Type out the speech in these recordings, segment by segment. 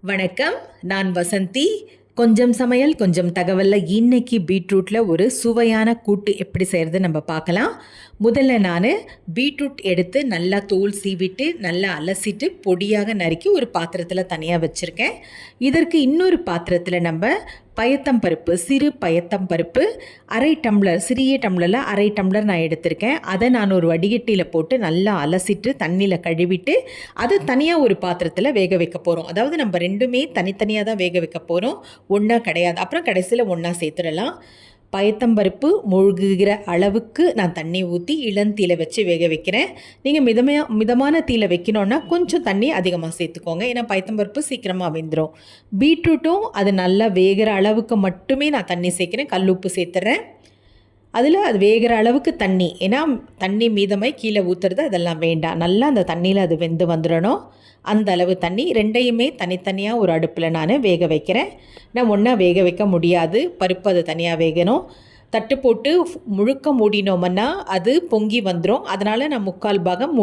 வணக்கம். நான் வசந்தி. கொஞ்சம் சமையல் கொஞ்சம் தகவல்ல இன்னைக்கு பீட்ரூட்டில் ஒரு சுவையான கூட்டு எப்படி செய்கிறது நம்ம பார்க்கலாம். முதல்ல நான் பீட்ரூட் எடுத்து நல்லா தோல் சீவிட்டு நல்லா அலசிட்டு பொடியாக நறுக்கி ஒரு பாத்திரத்தில் தனியாக வச்சுருக்கேன். இதற்கு இன்னொரு பாத்திரத்தில் நம்ம பயத்தம்பருப்பு, சிறு பயத்தம்பருப்பு அரை டம்ளர், சிறிய டம்ளரில் அரை டம்ளர் நான் எடுத்திருக்கேன். அதை நான் ஒரு வடிகட்டியில் போட்டு நல்லா அலசிட்டு தண்ணியில் கழுவிட்டு அதை தனியாக ஒரு பாத்திரத்தில் வேக வைக்க போகிறோம். அதாவது நம்ம ரெண்டுமே தனித்தனியாக தான் வேக வைக்க போகிறோம், ஒன்றா கிடையாது. அப்புறம் கடைசியில் ஒன்றா சேர்த்துடலாம். பயத்தம்பருப்பு முழுகுகிற அளவுக்கு நான் தண்ணி ஊற்றி இளந்தீல வச்சு வேக வைக்கிறேன். நீங்கள் மிதமான தீல வைக்கணுன்னா கொஞ்சம் தண்ணி அதிகமாக சேர்த்துக்கோங்க, ஏன்னா பயத்தம்பருப்பு சீக்கிரமாக வெந்துடும். பீட்ரூட்டும் அது நல்லா வேகிற அளவுக்கு மட்டுமே நான் தண்ணி சேர்க்குறேன். கல்லுப்பு சேர்த்துறேன். அதில் அது வேகிற அளவுக்கு தண்ணி, ஏன்னா தண்ணி மீதமாய் கீழே ஊற்றுறது அதெல்லாம் வேண்டாம். நல்லா அந்த தண்ணியில் அது வெந்து வந்துடணும். அந்த அளவு தண்ணி. ரெண்டையுமே தனித்தனியாக ஒரு அடுப்பில் நான் வேக வைக்கிறேன். நான் ஒன்றா வேக வைக்க முடியாது, பருப்பு அது தனியாக வேகணும். தட்டு போட்டு முழுக்க மூடினோம்னா அது பொங்கி வந்துடும். அதனால் நான் 3/4 பாகம்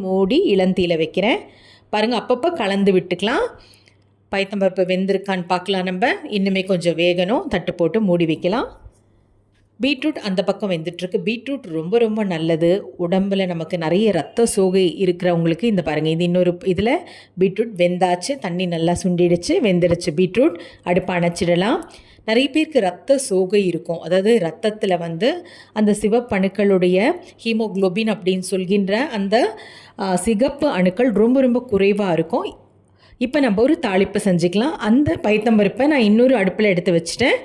மூடி இளந்தீல வைக்கிறேன். பாருங்கள், அப்பப்போ கலந்து விட்டுக்கலாம். பயத்தம்பருப்பு வெந்திருக்கான்னு பார்க்கலாம். நம்ம இன்னுமே கொஞ்சம் வேகணும். தட்டு போட்டு மூடி வைக்கலாம். பீட்ரூட் அந்த பக்கம் வெந்துட்டுருக்கு. பீட்ரூட் ரொம்ப ரொம்ப நல்லது உடம்பில். நமக்கு நிறைய ரத்த சோகை இருக்கிறவங்களுக்கு இந்த பாருங்கள், இது இன்னொரு இதில் பீட்ரூட் வெந்தாச்சு, தண்ணி நல்லா சுண்டிடுச்சு, வெந்துடுச்சு பீட்ரூட். அடுப்பை அணைச்சிடலாம். நிறைய பேருக்கு ரத்த சோகை இருக்கும். அதாவது ரத்தத்தில் அந்த சிவப்பணுக்களுடைய ஹீமோக்ளோபின் அப்படின்னு சொல்கின்ற அந்த சிகப்பு அணுக்கள் ரொம்ப ரொம்ப குறைவாக இருக்கும். இப்போ நம்ம ஒரு தாளிப்பு செஞ்சுக்கலாம். அந்த பயத்தம்பருப்பை நான் இன்னொரு அடுப்பில் எடுத்து வச்சுட்டேன்.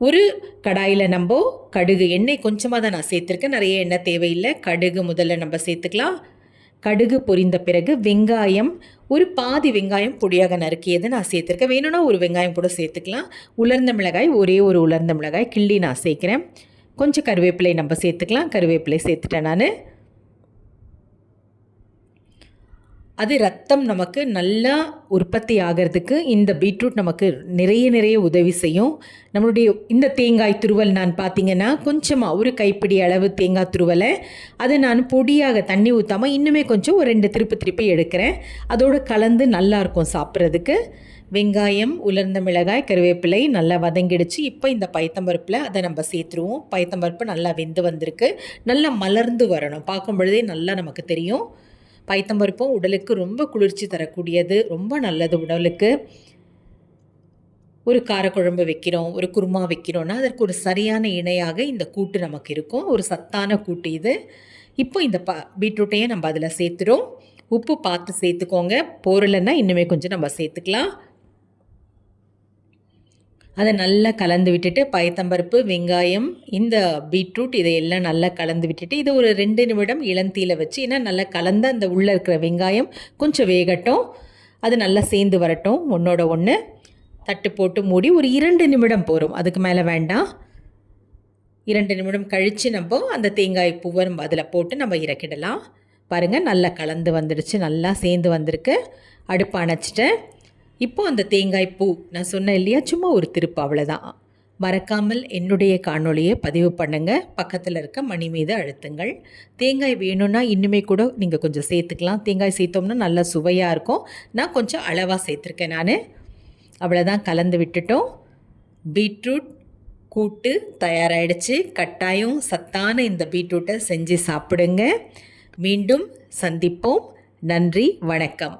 ஒரு கடாயில் நம்ம கடுகு, எண்ணெய் கொஞ்சமாக தான் நான் சேர்த்துருக்கேன், நிறைய எண்ணெய் தேவையில்லை. கடுகு முதல்ல நம்ம சேர்த்துக்கலாம். கடுகு பொரிந்த பிறகு வெங்காயம், ஒரு பாதி வெங்காயம் பொடியாக நறுக்கியது நான் சேர்த்துருக்கேன். வேணும்னா ஒரு வெங்காயம் கூட சேர்த்துக்கலாம். உலர்ந்த மிளகாய், ஒரே ஒரு உலர்ந்த மிளகாய் கிள்ளி நான் சேர்க்குறேன். கொஞ்சம் கருவேப்பிலை நம்ம சேர்த்துக்கலாம். கருவேப்பிலை சேர்த்துட்டேன் நான். அது ரத்தம் நமக்கு நல்லா உற்பத்தி ஆகிறதுக்கு இந்த பீட்ரூட் நமக்கு நிறைய உதவி செய்யும். நம்மளுடைய இந்த தேங்காய் துருவல் நான் பார்த்திங்கன்னா கொஞ்சமாக ஒரு கைப்பிடி அளவு தேங்காய் துருவலை அதை நான் பொடியாக தண்ணி ஊற்றாமல் இன்னுமே கொஞ்சம் ஒரு 2 திருப்பி எடுக்கிறேன். அதோடு கலந்து நல்லாயிருக்கும் சாப்பிட்றதுக்கு. வெங்காயம், உலர்ந்த மிளகாய், கருவேப்பிலை நல்லா வதங்கிடுச்சு. இப்போ இந்த பயத்தம்பருப்பில் அதை நம்ம சேர்த்துருவோம். பயத்தம்பருப்பு நல்லா வெந்து வந்திருக்கு. நல்லா மலர்ந்து வரணும். பார்க்கும் பொழுதே நல்லா நமக்கு தெரியும். பயத்தம்பருப்பும் உடலுக்கு ரொம்ப குளிர்ச்சி தரக்கூடியது, ரொம்ப நல்லது உடலுக்கு. ஒரு காரக்குழம்பு வைக்கிறோம், ஒரு குருமா வைக்கிறோன்னா அதற்கு ஒரு சரியான இணையாக இந்த கூட்டு நமக்கு இருக்கும். ஒரு சத்தான கூட்டு இது. இப்போ இந்த பீட்ரூட்டையும் நம்ம அதில் சேர்த்துறோம். உப்பு பார்த்து சேர்த்துக்கோங்க, போரலைன்னா இன்னுமே கொஞ்சம் நம்ம சேர்த்துக்கலாம். அதை நல்லா கலந்து விட்டுட்டு பயத்தம்பருப்பு, வெங்காயம், இந்த பீட்ரூட் இதையெல்லாம் நல்லா கலந்து விட்டுட்டு இதை ஒரு 2 நிமிடம் இளந்தீல வச்சு, ஏன்னா நல்லா கலந்து அந்த உள்ளே இருக்கிற வெங்காயம் கொஞ்சம் வேகட்டும், அது நல்லா சேர்ந்து வரட்டும் ஒன்றோட ஒன்று. தட்டு போட்டு மூடி ஒரு 2 நிமிடம் போகிறோம், அதுக்கு மேலே வேண்டாம். 2 நிமிடம் கழித்து நம்ம அந்த தேங்காய் பூவை நம்ம அதில் போட்டு நம்ம இறக்கிடலாம். பாருங்கள், நல்லா கலந்து வந்துடுச்சு, நல்லா சேர்ந்து வந்திருக்கு. அடுப்பு அணைச்சிட்டேன். இப்போது அந்த தேங்காய் பூ நான் சொன்னேன் இல்லையா, சும்மா ஒரு திருப்பு, அவ்வளோதான். மறக்காமல் என்னுடைய காணொளியை பதிவு பண்ணுங்கள். பக்கத்தில் இருக்க மணி மீது அழுத்துங்கள். தேங்காய் வேணும்னா இன்னுமே கூட நீங்கள் கொஞ்சம் சேர்த்துக்கலாம். தேங்காய் சேர்த்தோம்னா நல்லா சுவையாக இருக்கும். நான் கொஞ்சம் அளவாக சேர்த்துருக்கேன் நான். அவ்வளோதான், கலந்து விட்டுட்டோம். பீட்ரூட் கூட்டு தயாராகிடுச்சு. கட்டாயம் சத்தான இந்த பீட்ரூட்டை செஞ்சு சாப்பிடுங்க. மீண்டும் சந்திப்போம். நன்றி, வணக்கம்.